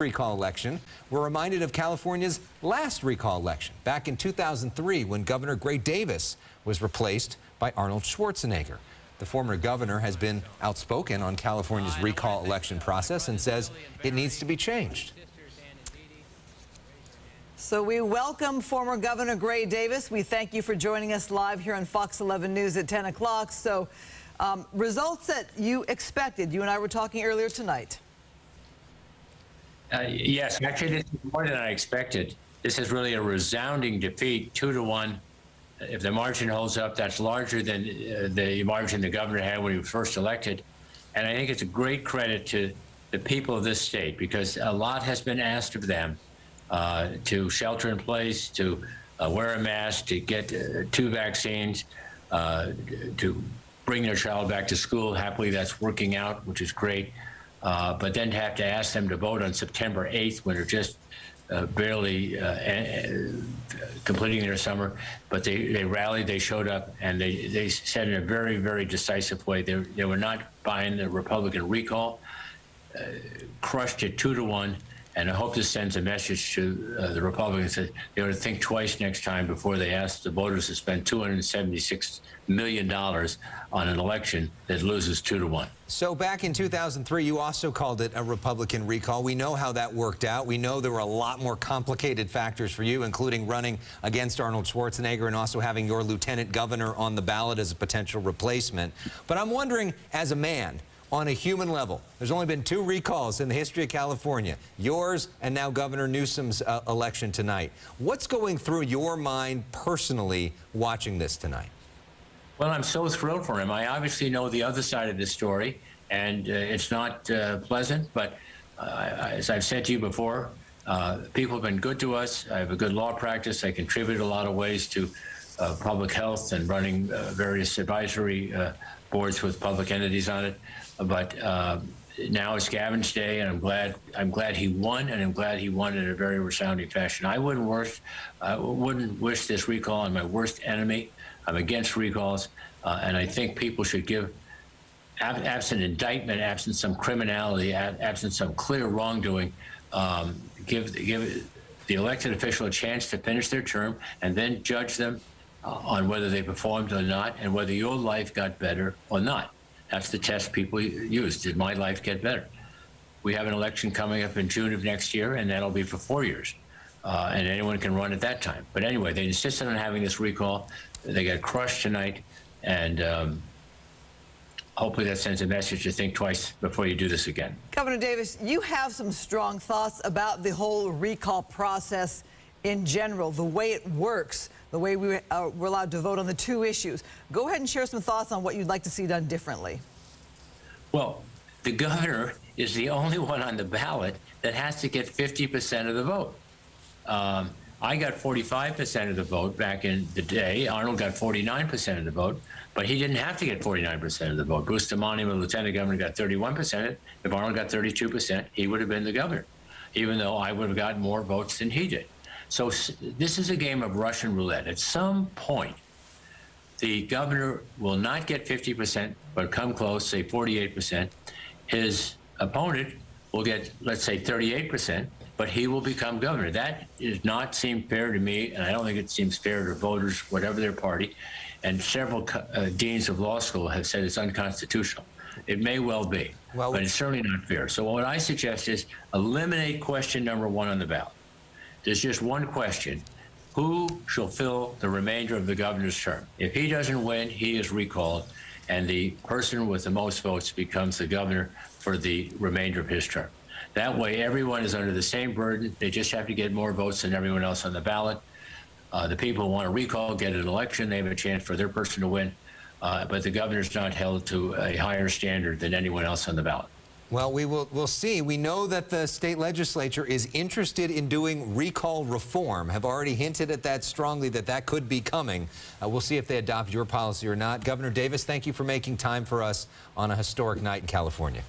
Recall election, we're reminded of California's last recall election back in 2003 when Governor Gray Davis was replaced by Arnold Schwarzenegger. The former governor has been outspoken on California's recall election process and says it needs to be changed. So we welcome former Governor Gray Davis. We thank you for joining us live here on Fox 11 News at 10 o'clock. So results that you expected. You and I were talking earlier tonight. Yes, actually, this is more than I expected. This is really a resounding defeat, 2-1. If the margin holds up, that's larger than the margin the governor had when he was first elected. And I think it's a great credit to the people of this state because a lot has been asked of them to shelter in place, to wear a mask, to get 2 vaccines, to bring their child back to school. Happily, that's working out, which is great. But then to have to ask them to vote on September 8th when they're just barely completing their summer. But they rallied, they showed up, and they said in a very, very decisive way they were not buying the Republican recall, crushed it 2-1. And I hope this sends a message to the Republicans that they ought to think twice next time before they ask the voters to spend $276 million on an election that loses 2-1. So back in 2003, you also called it a Republican recall. We know how that worked out. We know there were a lot more complicated factors for you, including running against Arnold Schwarzenegger and also having your lieutenant governor on the ballot as a potential replacement. But I'm wondering, as a man, on a human level, there's only been 2 recalls in the history of California, yours and now Governor Newsom's election tonight. What's going through your mind personally watching this tonight? Well, I'm so thrilled for him. I obviously know the other side of this story, and it's not pleasant, but as I've said to you before, people have been good to us. I have a good law practice. I contribute in a lot of ways to public health and running various advisory boards with public entities on it. But now it's Gavin's day, and I'm glad he won, and I'm glad he won in a very resounding fashion. I wouldn't wish this recall on my worst enemy. I'm against recalls, and I think people should give, absent indictment, absent some criminality, absent some clear wrongdoing, give the elected official a chance to finish their term and then judge them on whether they performed or not and whether your life got better or not. That's the test people use. Did my life get better? We have an election coming up in June of next year, and that'll be for 4 years. And anyone can run at that time. But anyway, they insisted on having this recall. They got crushed tonight, and hopefully that sends a message to think twice before you do this again. Governor Davis, you have some strong thoughts about the whole recall process in general, the way it works, the way we're allowed to vote on the 2 issues. Go ahead and share some thoughts on what you'd like to see done differently. Well, the governor is the only one on the ballot that has to get 50% of the vote. I got 45% of the vote back in the day. Arnold got 49% of the vote, but he didn't have to get 49% of the vote. Bustamante, the lieutenant governor, got 31%. If Arnold got 32%, he would have been the governor, even though I would have gotten more votes than he did. So this is a game of Russian roulette. At some point, the governor will not get 50%, but come close, say 48%. His opponent will get, let's say, 38%, but he will become governor. That does not seem fair to me, and I don't think it seems fair to voters, whatever their party. And several deans of law school have said it's unconstitutional. It may well be, but it's certainly not fair. So what I suggest is eliminate question number 1 on the ballot. There's just one question. Who shall fill the remainder of the governor's term? If he doesn't win, he is recalled, and the person with the most votes becomes the governor for the remainder of his term. That way, everyone is under the same burden. They just have to get more votes than everyone else on the ballot. The people who want to recall get an election. They have a chance for their person to win, but the governor's not held to a higher standard than anyone else on the ballot. Well, we'll see. We know that the state legislature is interested in doing recall reform, have already hinted at that strongly, that could be coming. We'll see if they adopt your policy or not. Governor Davis, thank you for making time for us on a historic night in California.